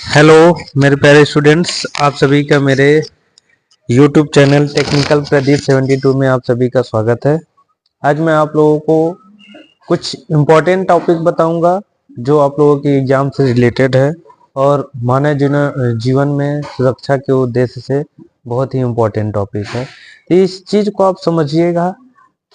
Hello मेरे प्यारे students, आप सभी का मेरे YouTube चैनल टेक्निकल प्रदीप 72 में आप सभी का स्वागत है। आज मैं आप लोगों को कुछ इम्पोर्टेंट टॉपिक बताऊंगा जो आप लोगों के एग्जाम से रिलेटेड है और मानव जीवन में सुरक्षा के उद्देश्य से बहुत ही इम्पोर्टेंट टॉपिक है। तो इस चीज़ को आप समझिएगा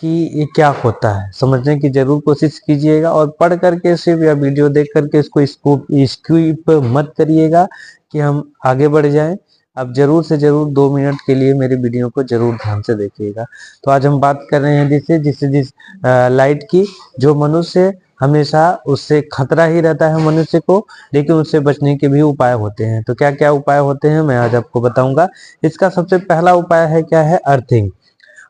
कि ये क्या होता है, समझने की जरूर कोशिश कीजिएगा और पढ़ करके सिर्फ या वीडियो देख करके इसको स्किप मत करिएगा कि हम आगे बढ़ जाएं। आप जरूर से जरूर 2 मिनट के लिए मेरे वीडियो को जरूर ध्यान से देखिएगा। तो आज हम बात कर रहे हैं जिस लाइट की, जो मनुष्य हमेशा उससे खतरा ही रहता है मनुष्य को, लेकिन उससे बचने के भी उपाय होते हैं। तो क्या क्या उपाय होते हैं मैं आज आपको बताऊंगा। इसका सबसे पहला उपाय है क्या है, अर्थिंग।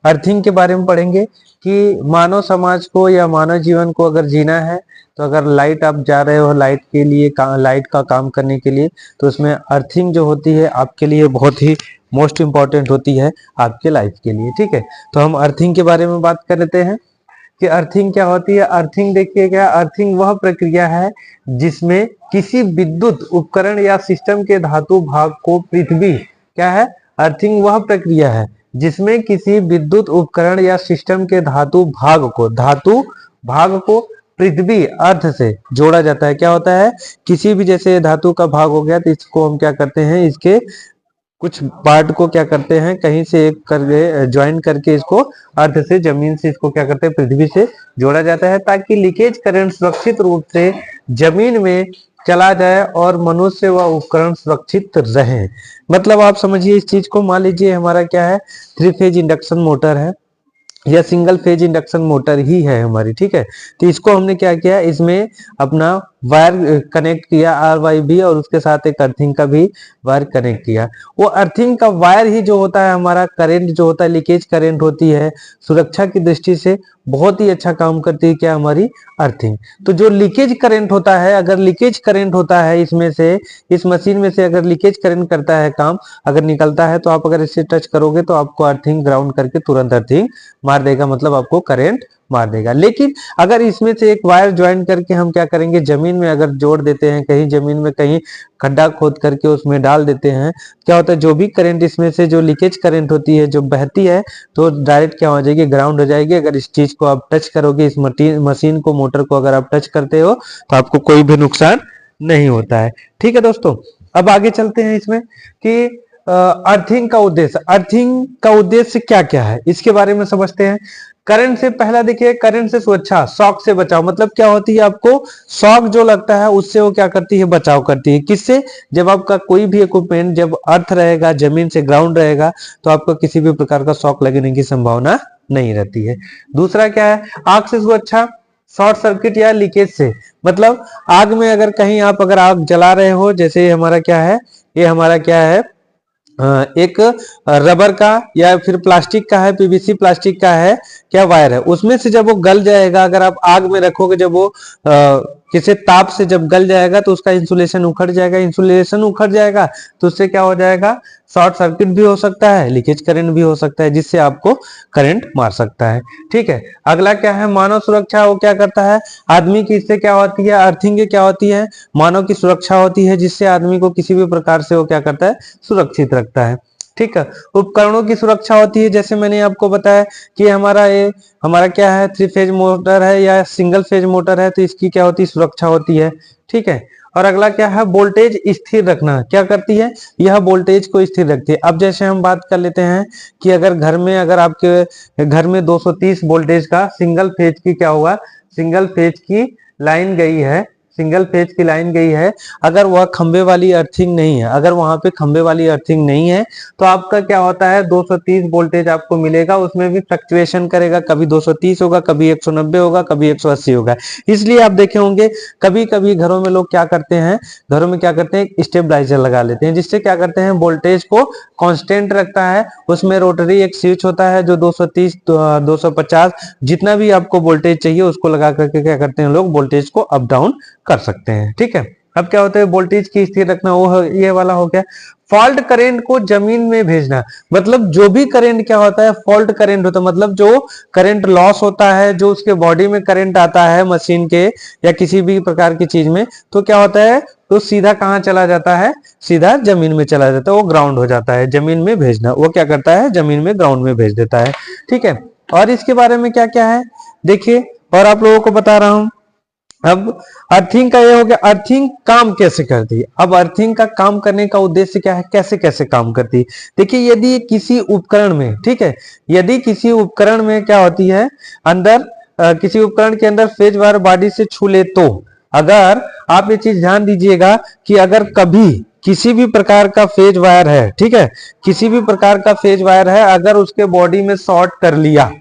अर्थिंग के बारे में पढ़ेंगे कि मानव समाज को या मानव जीवन को अगर जीना है तो अगर लाइट आप जा रहे हो लाइट के लिए लाइट का काम करने के लिए, तो उसमें अर्थिंग जो होती है आपके लिए बहुत ही मोस्ट इम्पॉर्टेंट होती है आपके लाइफ के लिए। ठीक है, तो हम अर्थिंग के बारे में बात कर लेते हैं कि अर्थिंग क्या होती है। अर्थिंग देखिए क्या, अर्थिंग वह प्रक्रिया है जिसमें किसी विद्युत उपकरण या सिस्टम के धातु भाग को पृथ्वी, क्या है, अर्थिंग वह प्रक्रिया है जिसमें किसी विद्युत उपकरण या सिस्टम के धातु भाग को पृथ्वी अर्थ से जोड़ा जाता है। क्या होता है, किसी भी जैसे धातु का भाग हो गया तो इसको हम क्या करते हैं, इसके कुछ पार्ट को क्या करते हैं कहीं से एक करके ज्वाइन करके इसको अर्थ से, जमीन से इसको क्या करते हैं, पृथ्वी से जोड़ा जाता है ताकि लीकेज करंट सुरक्षित रूप से जमीन में चला जाए और मनुष्य व उपकरण सुरक्षित रहे। मतलब आप समझिए इस चीज को, मान लीजिए हमारा क्या है, 3 फेज इंडक्शन मोटर है या सिंगल फेज इंडक्शन मोटर ही है हमारी। ठीक है, तो इसको हमने क्या किया, इसमें अपना वायर कनेक्ट किया RYB और उसके साथ एक अर्थिंग का भी वायर कनेक्ट किया। वो अर्थिंग का वायर ही जो होता है हमारा करंट जो होता है, लीकेज करंट होती है, सुरक्षा की दृष्टि से बहुत ही अच्छा काम करती है क्या, हमारी अर्थिंग। तो जो लीकेज करंट होता है, अगर लीकेज करंट होता है इसमें से, इस मशीन में से अगर लीकेज करंट करता है काम, अगर निकलता है तो आप अगर इसे टच करोगे तो आपको अर्थिंग ग्राउंड करके तुरंत अर्थिंग मार देगा, मतलब आपको करंट मार देगा। लेकिन अगर इसमें से एक वायर ज्वाइन करके हम क्या करेंगे, जमीन में अगर जोड़ देते हैं, कहीं जमीन में कहीं खड्डा खोद करके उसमें डाल देते हैं, क्या होता है, जो भी करंट इसमें से जो लीकेज करंट होती है जो बहती है तो डायरेक्ट क्या हो जाएगी, ग्राउंड हो जाएगी। अगर इस चीज को आप टच करोगे, इस मशीन को, मोटर को अगर आप टच करते हो तो आपको कोई भी नुकसान नहीं होता है। ठीक है दोस्तों, अब आगे चलते हैं इसमें कि अर्थिंग का उद्देश्य, अर्थिंग का उद्देश्य क्या क्या है इसके बारे में समझते हैं। करंट से पहला देखिए, करंट से सुरक्षा, शॉक से बचाव। मतलब क्या होती है, आपको शॉक जो लगता है उससे वो क्या करती है, बचाव करती है। किससे, जब आपका कोई भी इक्विपमेंट जब अर्थ रहेगा, जमीन से ग्राउंड रहेगा, तो आपको किसी भी प्रकार का शॉक लगने की संभावना नहीं रहती है। दूसरा क्या है, आग से सुरक्षा, शॉर्ट सर्किट या लीकेज से। मतलब आग में अगर कहीं आप अगर आग जला रहे हो, जैसे हमारा क्या है, ये हमारा क्या है, एक रबर का या फिर प्लास्टिक का है, PVC प्लास्टिक का है, क्या वायर है, उसमें से जब वो गल जाएगा, अगर आप आग में रखोगे, जब वो किसी ताप से जब गल जाएगा तो उसका इंसुलेशन उखड़ जाएगा। इंसुलेशन उखड़ जाएगा तो उससे क्या हो जाएगा, शॉर्ट सर्किट भी हो सकता है, लीकेज करंट भी हो सकता है, जिससे आपको करंट मार सकता है। ठीक है, अगला क्या है, मानव सुरक्षा। वो क्या करता है, आदमी की इससे क्या होती है, अर्थिंग क्या होती है, मानव की सुरक्षा होती है, जिससे आदमी को किसी भी प्रकार से वो क्या करता है, सुरक्षित रखता है। ठीक है, उपकरणों की सुरक्षा होती है, जैसे मैंने आपको बताया कि हमारा क्या है, 3 फेज मोटर है या सिंगल फेज मोटर है, तो इसकी क्या होती है, सुरक्षा होती है। ठीक है, और अगला क्या है, वोल्टेज स्थिर रखना। क्या करती है, यह वोल्टेज को स्थिर रखती है। अब जैसे हम बात कर लेते हैं कि अगर घर में, अगर आपके घर में 230 वोल्टेज का सिंगल फेज की क्या हुआ, सिंगल फेज की लाइन गई है, सिंगल फेज की लाइन गई है, अगर वह खंबे वाली अर्थिंग नहीं है, अगर वहां पे खंबे वाली अर्थिंग नहीं है, तो आपका क्या होता है, 230 वोल्टेज आपको मिलेगा, उसमें भी फ्लक्चुएशन करेगा, कभी 230 होगा, कभी 190 होगा, कभी 180 होगा। इसलिए आप देखे होंगे कभी कभी घरों में लोग क्या करते हैं, घरों में क्या करते हैं, स्टेबलाइजर लगा लेते हैं, जिससे क्या करते हैं, वोल्टेज को कांस्टेंट रखता है। उसमें रोटरी एक स्विच होता है जो 230 250 जितना भी आपको वोल्टेज चाहिए उसको लगा करके क्या करते हैं लोग, वोल्टेज को अप डाउन कर सकते हैं। ठीक है, अब क्या होता है, वोल्टेज की स्थिर रखना, वो ये वाला हो गया। फॉल्ट करंट को जमीन में भेजना, मतलब जो भी करंट क्या होता है, फॉल्ट करंट होता है, मतलब जो करंट लॉस होता है, जो उसके बॉडी में करंट आता है मशीन के या किसी भी प्रकार की चीज में, तो क्या होता है, तो सीधा कहां चला जाता है, सीधा जमीन में चला जाता है, वो ग्राउंड हो जाता है। जमीन में भेजना, वो क्या करता है, जमीन में ग्राउंड में भेज देता है। ठीक है, और इसके बारे में क्या क्या है देखिए, और आप लोगों को बता रहा हूं। अब अर्थिंग का ये हो गया, अर्थिंग काम कैसे करती है। अब अर्थिंग का काम करने का उद्देश्य क्या है, कैसे कैसे काम करती है। देखिए, यदि किसी उपकरण में, ठीक है, यदि किसी उपकरण में क्या होती है, अंदर किसी उपकरण के अंदर फेज वायर बॉडी से छू ले, तो अगर आप ये चीज ध्यान दीजिएगा कि अगर कभी किसी भी प्रकार का फेज वायर है, ठीक है, किसी भी प्रकार का फेज वायर है, अगर उसके बॉडी में शॉर्ट कर लिया,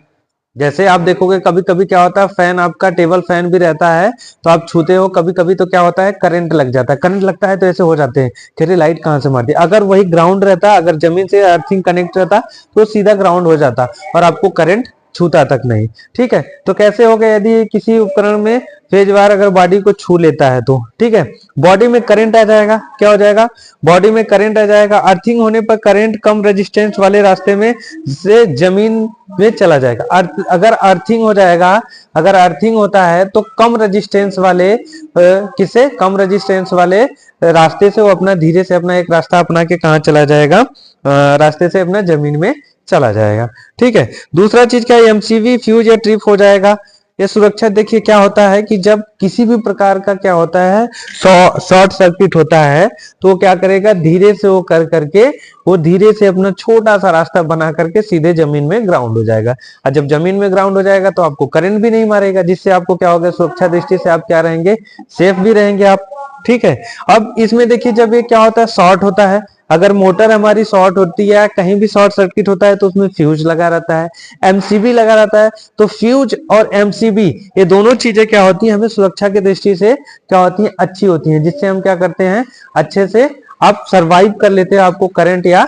जैसे आप देखोगे कभी कभी क्या होता है, फैन आपका टेबल फैन भी रहता है, तो आप छूते हो कभी कभी, तो क्या होता है, करंट लग जाता है। करंट लगता है तो ऐसे हो जाते हैं कि लाइट कहां से मारती है। अगर वही ग्राउंड रहता, अगर जमीन से अर्थिंग कनेक्ट रहता, तो सीधा ग्राउंड हो जाता और आपको करंट छूता तक नहीं। ठीक है, तो कैसे हो गया, यदि किसी उपकरण में फेज वायर अगर बॉडी को छू लेता है तो, ठीक है, बॉडी में करंट आ जाएगा। क्या हो जाएगा, बॉडी में करंट आ जाएगा। अर्थिंग होने पर करंट कम रेजिस्टेंस वाले रास्ते में से जमीन में चला जाएगा। अगर अर्थिंग हो जाएगा, अगर अर्थिंग होता है तो कम रेजिस्टेंस वाले किसे, कम रेजिस्टेंस वाले रास्ते से वो अपना धीरे से अपना एक रास्ता अपना के कहा चला जाएगा, रास्ते से अपना जमीन में चला जाएगा। ठीक है, दूसरा चीज क्या है, एमसीवी फ्यूज या ट्रिप हो जाएगा। ये सुरक्षा देखिए क्या होता है कि जब किसी भी प्रकार का क्या होता है, शॉर्ट सर्किट होता है, तो वो क्या करेगा, धीरे से वो कर करके वो धीरे से अपना छोटा सा रास्ता बना करके सीधे जमीन में ग्राउंड हो जाएगा। और जब जमीन में ग्राउंड हो जाएगा तो आपको करंट भी नहीं मारेगा, जिससे आपको क्या होगा, सुरक्षा दृष्टि से आप क्या रहेंगे, सेफ भी रहेंगे आप। ठीक है, अब इसमें देखिए जब ये क्या होता है, शॉर्ट होता है, अगर मोटर हमारी शॉर्ट होती है, कहीं भी शॉर्ट सर्किट होता है, तो उसमें फ्यूज लगा रहता है, एमसीबी लगा रहता है। तो फ्यूज और एमसीबी ये दोनों चीजें क्या होती हैं, हमें सुरक्षा की दृष्टि से क्या होती हैं, अच्छी होती हैं, जिससे हम क्या करते हैं, अच्छे से आप सरवाइव कर लेते हैं, आपको करंट या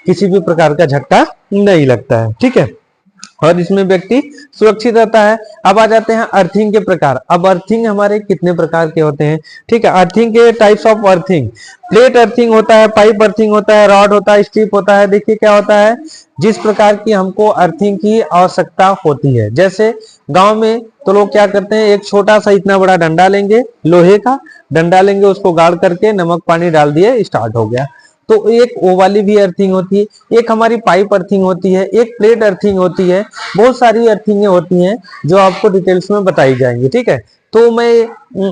किसी भी प्रकार का झटका नहीं लगता है। ठीक है, और इसमें व्यक्ति सुरक्षित रहता है। अब आ जाते हैं अर्थिंग के प्रकार। अब अर्थिंग हमारे कितने प्रकार के होते हैं, ठीक है, अर्थिंग के types of earthing, plate earthing होता है, पाइप अर्थिंग होता है, रॉड होता है, स्ट्रिप होता है। देखिए क्या होता है, जिस प्रकार की हमको अर्थिंग की आवश्यकता होती है, जैसे गांव में तो लोग क्या करते हैं, एक छोटा सा इतना बड़ा डंडा लेंगे, लोहे का डंडा लेंगे, उसको गाड़ करके नमक पानी डाल दिए, स्टार्ट हो गया। तो एक वो वाली भी अर्थिंग होती है, एक हमारी पाइप अर्थिंग होती है, एक प्लेट अर्थिंग होती है, बहुत सारी अर्थिंगें होती हैं जो आपको डिटेल्स में बताई जाएंगी। ठीक है, तो मैं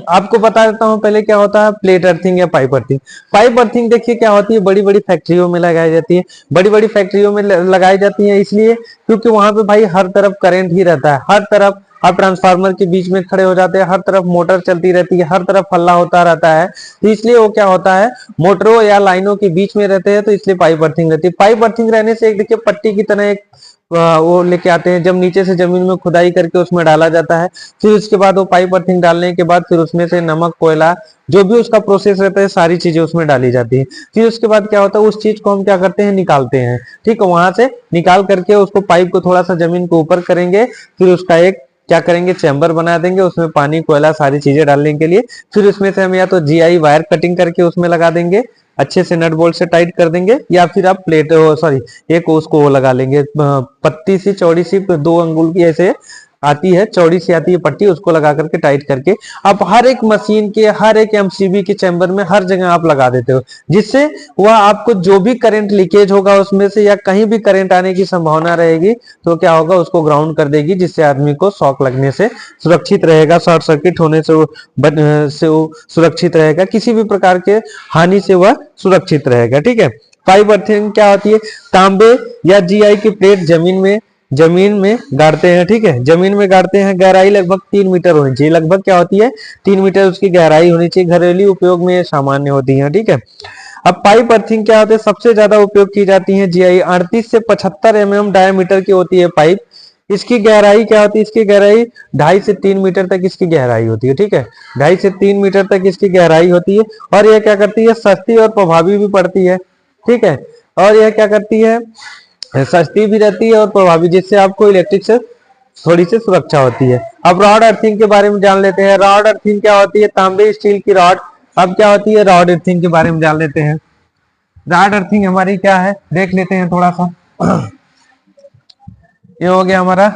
आपको बता देता हूं पहले क्या होता है प्लेट अर्थिंग या पाइप अर्थिंग। पाइप अर्थिंग देखिए क्या होती है, बड़ी बड़ी फैक्ट्रियों में लगाई जाती है, बड़ी बड़ी फैक्ट्रियों में लगाई जाती है इसलिए क्योंकि वहां पे भाई हर तरफ करंट ही रहता है, हर तरफ आप ट्रांसफार्मर के बीच में खड़े हो जाते हैं, हर तरफ मोटर चलती रहती है, हर तरफ हल्ला होता रहता है, तो इसलिए वो क्या होता है, मोटरों या लाइनों के बीच में रहते हैं, तो इसलिए पाइप अर्थिंग रहती है। पाइप अर्थिंग रहने से एक देखिए पट्टी की तरह एक वो लेके आते हैं, जब नीचे से जमीन में खुदाई करके उसमें डाला जाता है, फिर उसके बाद वो पाइप अर्थिंग डालने के बाद फिर उसमें से नमक कोयला जो भी उसका प्रोसेस रहता है सारी चीजें उसमें डाली जाती है। फिर उसके बाद क्या होता है, उस चीज को हम क्या करते हैं, निकालते हैं। ठीक है, वहां से निकाल करके उसको पाइप को थोड़ा सा जमीन को ऊपर करेंगे, फिर उसका एक क्या करेंगे, चैम्बर बना देंगे, उसमें पानी कोयला सारी चीजें डालने के लिए। फिर उसमें से हम या तो जीआई वायर कटिंग करके उसमें लगा देंगे, अच्छे से नट बोल्ट से टाइट कर देंगे, या फिर आप प्लेट सॉरी एक उसको वो लगा लेंगे, पत्ती सी चौड़ी सी 2 अंगुल की ऐसे आती है, चौड़ी सी आती है पट्टी, उसको लगा करके टाइट करके आप हर एक मशीन के हर एक एमसीबी के चैम्बर में हर जगह आप लगा देते हो, जिससे वह आपको जो भी करंट लीकेज होगा उसमें से या कहीं भी करंट आने की संभावना रहेगी तो क्या होगा, उसको ग्राउंड कर देगी, जिससे आदमी को शॉक लगने से सुरक्षित रहेगा, शॉर्ट सर्किट होने से वो सुरक्षित रहेगा, किसी भी प्रकार के हानि से वह सुरक्षित रहेगा। ठीक है, पाइप अर्थिंग क्या होती है, तांबे या जीआई की प्लेट जमीन में गाड़ते हैं। ठीक है, जमीन में गाड़ते हैं, गहराई लगभग 3 मीटर होनी चाहिए, लगभग क्या होती है 3 मीटर उसकी गहराई होनी चाहिए, घरेलू उपयोग में सामान्य होती है। ठीक है, अब पाइप अर्थिंग क्या होते हैं, सबसे ज्यादा उपयोग की जाती है जीआई, 38 से 75 mm डायमीटर की होती है पाइप। इसकी गहराई क्या होती है, इसकी गहराई 2.5 से 3 मीटर तक इसकी गहराई होती है। ठीक है, 2.5 से 3 मीटर तक इसकी गहराई होती है, और यह क्या करती है, सस्ती और प्रभावी भी पड़ती है। ठीक है, और यह क्या करती है, सस्ती भी रहती है और प्रभावी, जिससे आपको इलेक्ट्रिक से थोड़ी सी सुरक्षा होती है। अब रॉड अर्थिंग के बारे में जान लेते हैं। रॉड अर्थिंग क्या होती है, तांबे स्टील की रॉड। अब क्या होती है, रॉड अर्थिंग के बारे में जान लेते हैं। रॉड अर्थिंग हमारी क्या है देख लेते हैं थोड़ा सा। ये हो गया हमारा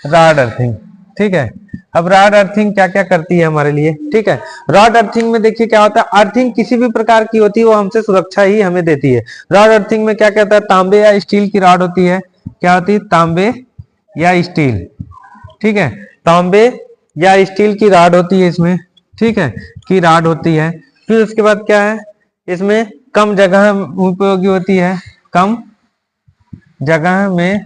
रॉड अर्थिंग, ठीक है। अब रॉड अर्थिंग क्या क्या करती है हमारे लिए, ठीक है। रॉड अर्थिंग में देखिए क्या होता है, अर्थिंग किसी भी प्रकार की होती है वो हमसे सुरक्षा ही हमें देती है। रॉड अर्थिंग में क्या कहता है, तांबे या स्टील की रॉड होती है। क्या होती है, तांबे या स्टील, ठीक है। तांबे या स्टील की रॉड होती है इसमें, ठीक है, की रॉड होती है। फिर उसके बाद क्या है, इसमें कम जगह उपयोगी होती है, कम जगह में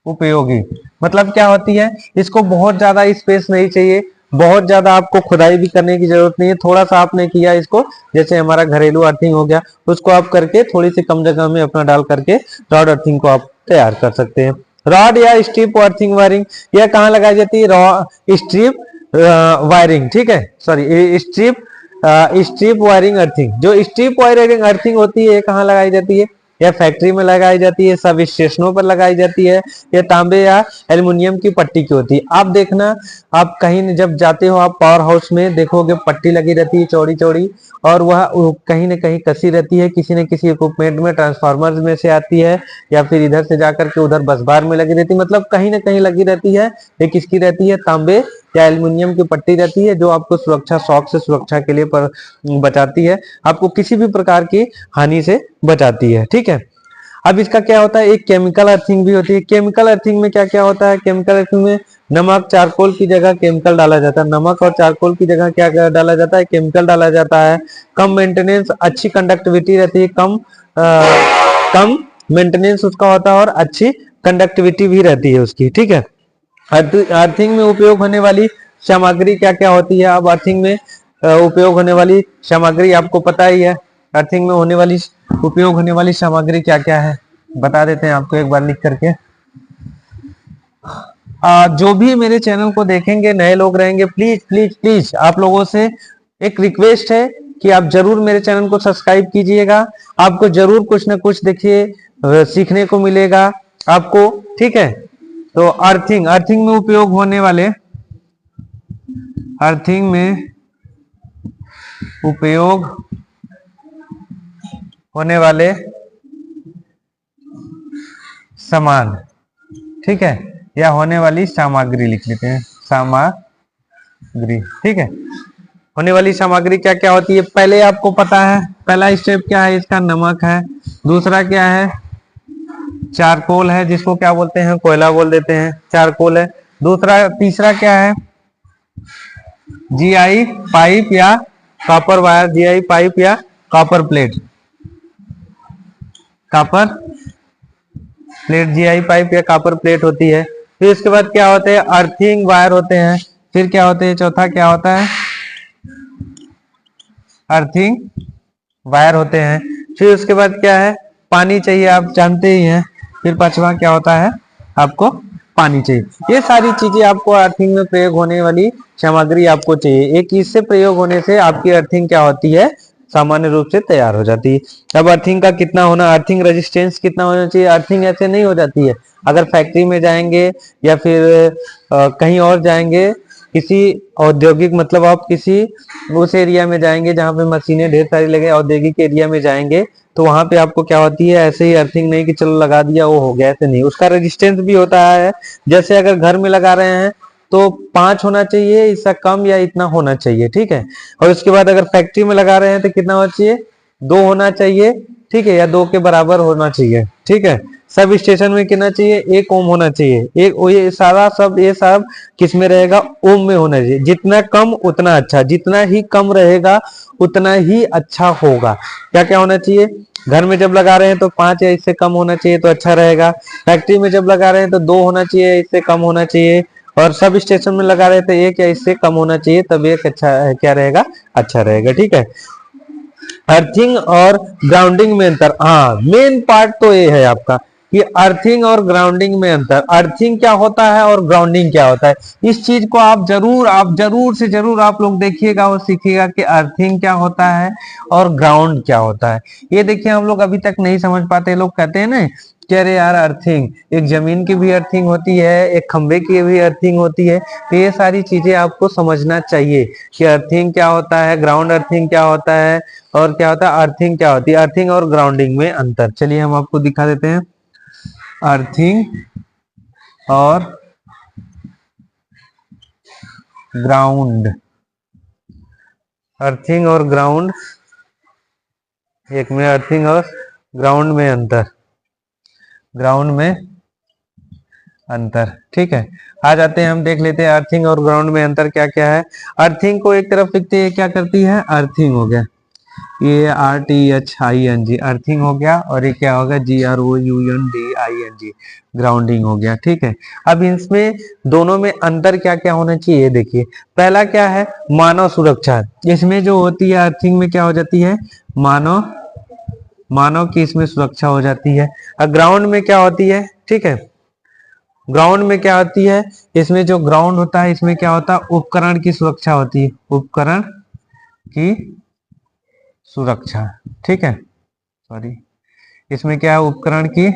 उपयोगी। मतलब क्या होती है, इसको बहुत ज्यादा स्पेस नहीं चाहिए, बहुत ज्यादा आपको खुदाई भी करने की जरूरत नहीं है। थोड़ा सा आपने किया इसको, जैसे हमारा घरेलू अर्थिंग हो गया, उसको आप करके थोड़ी सी कम जगह में अपना डाल करके रॉड अर्थिंग को आप तैयार कर सकते हैं। रॉड या स्ट्रिप अर्थिंग वायरिंग यह कहाँ लगाई जाती है, स्ट्रिप वायरिंग, ठीक है, सॉरी स्ट्रिप वायरिंग अर्थिंग। जो स्ट्रिप वायरिंग अर्थिंग होती है कहाँ लगाई जाती है, या फैक्ट्री में लगाई जाती है, सब स्टेशनों पर लगाई जाती है। या तांबे या एल्युमिनियम की पट्टी की होती है। आप देखना, आप कहीं जब जाते हो आप पावर हाउस में देखोगे पट्टी लगी रहती है चौड़ी चौड़ी, और वह कहीं न कहीं कसी रहती है, किसी न किसी इक्विपमेंट में, ट्रांसफार्मर में से आती है, या फिर इधर से जाकर के उधर बस बार में लगी रहती है, मतलब कहीं ना कहीं लगी रहती है। ये किसकी रहती है, तांबे या एल्युमिनियम की पट्टी रहती है, जो आपको सुरक्षा, शॉक से सुरक्षा के लिए बचाती है, आपको किसी भी प्रकार की हानि से बचाती है, ठीक है। अब इसका क्या होता है, एक केमिकल अर्थिंग भी होती है। केमिकल अर्थिंग में क्या क्या होता है, केमिकल अर्थिंग में नमक चारकोल की जगह केमिकल डाला जाता है। नमक और चारकोल की जगह क्या क्या डाला जाता है, केमिकल डाला जाता है। कम मेंटेनेंस, अच्छी कंडक्टिविटी रहती है, कम मेंटेनेंस उसका होता है, और अच्छी कंडक्टिविटी भी रहती है उसकी, ठीक है। अर्थिंग में उपयोग होने वाली सामग्री क्या क्या होती है। अब अर्थिंग में उपयोग होने वाली सामग्री आपको पता ही है, अर्थिंग में होने वाली उपयोग होने वाली सामग्री क्या क्या है, बता देते हैं आपको एक बार लिख करके। जो भी मेरे चैनल को देखेंगे नए लोग रहेंगे, प्लीज प्लीज प्लीज आप लोगों से एक रिक्वेस्ट है कि आप जरूर मेरे चैनल को सब्सक्राइब कीजिएगा। आपको जरूर कुछ ना कुछ देखिए सीखने को मिलेगा आपको, ठीक है। तो अर्थिंग में उपयोग होने वाले, अर्थिंग में उपयोग होने वाले सामान, ठीक है, या होने वाली सामग्री लिख लेते हैं, सामग्री, ठीक है। होने वाली सामग्री क्या क्या होती है, पहले आपको पता है, पहला स्टेप क्या है इसका, नमक है। दूसरा क्या है, चारकोल है, जिसको क्या बोलते हैं, कोयला बोल देते हैं, चारकोल है। तीसरा क्या है, जीआई पाइप या कॉपर वायर, जीआई पाइप या copper plate, copper plate, GI pipe या कॉपर प्लेट होती है। फिर इसके बाद क्या होते हैं, अर्थिंग वायर होते हैं। फिर क्या होते हैं, चौथा क्या होता है, अर्थिंग वायर होते हैं। फिर उसके बाद क्या है, पानी चाहिए, आप जानते ही हैं। फिर पांचवा क्या होता है, आपको पानी चाहिए। ये सारी चीजें आपको अर्थिंग में प्रयोग होने वाली सामग्री आपको चाहिए। एक इससे प्रयोग होने से आपकी अर्थिंग क्या होती है, सामान्य रूप से तैयार हो जाती है। अब अर्थिंग का कितना होना, अर्थिंग रेजिस्टेंस कितना होना चाहिए। अर्थिंग ऐसे नहीं हो जाती है, अगर फैक्ट्री में जाएंगे या फिर कहीं और जाएंगे, किसी औद्योगिक, मतलब आप किसी उस एरिया में जाएंगे जहां पे मशीनें ढेर सारी लगे, औद्योगिक एरिया में जाएंगे, तो वहां पे आपको क्या होती है, ऐसे ही अर्थिंग नहीं कि चलो लगा दिया वो हो गया, ऐसे नहीं, उसका रेजिस्टेंस भी होता है। जैसे अगर घर में लगा रहे हैं तो 5 होना चाहिए, इससे कम या इतना होना चाहिए, ठीक है। और उसके बाद अगर फैक्ट्री में लगा रहे हैं तो कितना होना चाहिए, 2 होना चाहिए, ठीक है, या 2 के बराबर होना चाहिए, ठीक है। सब स्टेशन में कितना चाहिए, 1 ओम होना चाहिए। ये सारा सब, ये सब किस में रहेगा, ओम में होना चाहिए। जितना कम उतना अच्छा, जितना ही कम रहेगा उतना ही अच्छा होगा। क्या क्या होना चाहिए, घर में जब लगा रहे हैं तो 5 या इससे कम होना चाहिए तो अच्छा रहेगा। फैक्ट्री में जब लगा रहे हैं तो 2 होना चाहिए, इससे कम होना चाहिए। और सब स्टेशन में लगा रहे थे 1 या इससे कम होना चाहिए, तब एक अच्छा क्या रहेगा, अच्छा रहेगा, ठीक है। अर्थिंग और ग्राउंडिंग में अंतर, हाँ मेन पार्ट तो ये है आपका कि अर्थिंग और ग्राउंडिंग में अंतर। अर्थिंग क्या होता है और ग्राउंडिंग क्या होता है, इस चीज को आप जरूर से जरूर आप लोग देखिएगा और सीखिएगा कि अर्थिंग क्या होता है और ग्राउंड क्या होता है। ये देखिए हम लोग अभी तक नहीं समझ पाते, लोग कहते हैं ना कह रहे यार अर्थिंग, एक जमीन की भी अर्थिंग होती है, एक खंबे की भी अर्थिंग होती है। तो ये सारी चीजें आपको समझना चाहिए कि अर्थिंग क्या होता है, ग्राउंड अर्थिंग क्या होता है, और क्या होता है अर्थिंग क्या होती है, अर्थिंग और ग्राउंडिंग में अंतर। चलिए हम आपको दिखा देते हैं अर्थिंग और ग्राउंड। अर्थिंग और ग्राउंड, एक में अर्थिंग और ग्राउंड में अंतर, ग्राउंड में अंतर। ठीक है, आ जाते हैं, हम देख लेते हैं अर्थिंग और ग्राउंड में अंतर क्या क्या है। अर्थिंग को एक तरफ लिखते हैं, क्या करती है, अर्थिंग हो गया, ये RTHING अर्थिंग हो गया, और ये क्या होगा, GROUNDING ग्राउंडिंग हो गया। ठीक है, अब इसमें दोनों में अंतर क्या क्या होना चाहिए, ये देखिए। पहला क्या है, मानव सुरक्षा। इसमें जो होती है अर्थिंग में क्या हो जाती है, मानव की इसमें सुरक्षा हो जाती है। और ग्राउंड में क्या होती है, ठीक है, ग्राउंड में क्या होती है, इसमें जो ग्राउंड होता है इसमें क्या होता है, उपकरण की सुरक्षा होती है, उपकरण की सुरक्षा। ठीक है, सॉरी, इसमें क्या है, उपकरण की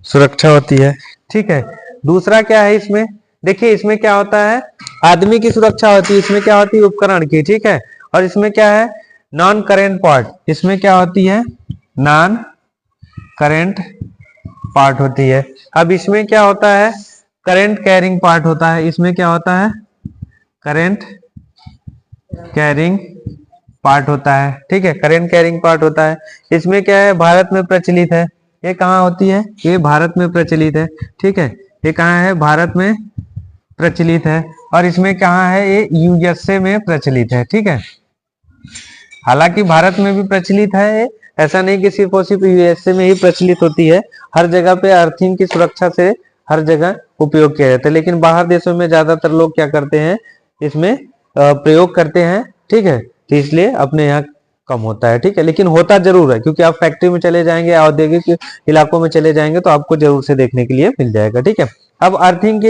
सुरक्षा होती है। ठीक है, दूसरा क्या है इसमें, देखिए इसमें क्या होता है, आदमी की सुरक्षा होती है, इसमें क्या होती है, उपकरण की। ठीक है, और इसमें क्या है, नॉन करेंट पार्ट, इसमें क्या होती है, नॉन करेंट पार्ट होती है। अब इसमें क्या होता है, करेंट कैरिंग पार्ट होता है, इसमें क्या होता है, करेंट कैरिंग पार्ट होता है। ठीक है, करेंट कैरिंग पार्ट होता है। इसमें क्या है, भारत में प्रचलित है, ये कहाँ होती है, ये भारत में प्रचलित है। ठीक है, ये कहाँ है, भारत में प्रचलित है। और इसमें कहाँ है, ये USA में प्रचलित है। ठीक है, हालांकि भारत में भी प्रचलित है, ऐसा नहीं कि सिर्फ और सिर्फ USA में ही प्रचलित होती है, हर जगह पे अर्थिंग की सुरक्षा से हर जगह उपयोग किया जाता है। लेकिन बाहर देशों में ज्यादातर लोग क्या करते हैं, इसमें प्रयोग करते हैं। ठीक है, तो इसलिए अपने यहाँ कम होता है। ठीक है, लेकिन होता जरूर है, क्योंकि आप फैक्ट्री में चले जाएंगे, औद्योगिक इलाकों में चले जाएंगे तो आपको जरूर से देखने के लिए मिल जाएगा। ठीक है, अब अर्थिंग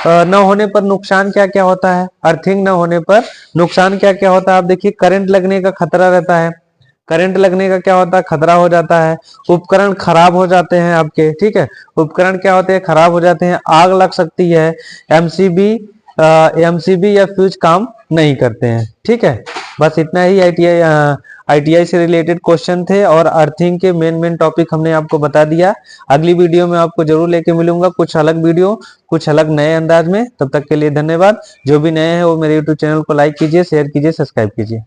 न होने पर नुकसान क्या क्या होता है, अर्थिंग न होने पर नुकसान क्या क्या होता है, आप देखिए, करंट लगने का खतरा रहता है, करंट लगने का क्या होता है, खतरा हो जाता है, उपकरण खराब हो जाते हैं आपके। ठीक है, उपकरण क्या होते हैं, खराब हो जाते हैं, आग लग सकती है, एमसीबी या फ्यूज काम नहीं करते हैं। ठीक है, बस इतना ही ITI से रिलेटेड क्वेश्चन थे, और अर्थिंग के मेन टॉपिक हमने आपको बता दिया। अगली वीडियो में आपको जरूर लेके मिलूंगा, कुछ अलग वीडियो, कुछ अलग नए अंदाज में। तब तक के लिए धन्यवाद। जो भी नए हैं वो मेरे YouTube चैनल को लाइक कीजिए, शेयर कीजिए, सब्सक्राइब कीजिए।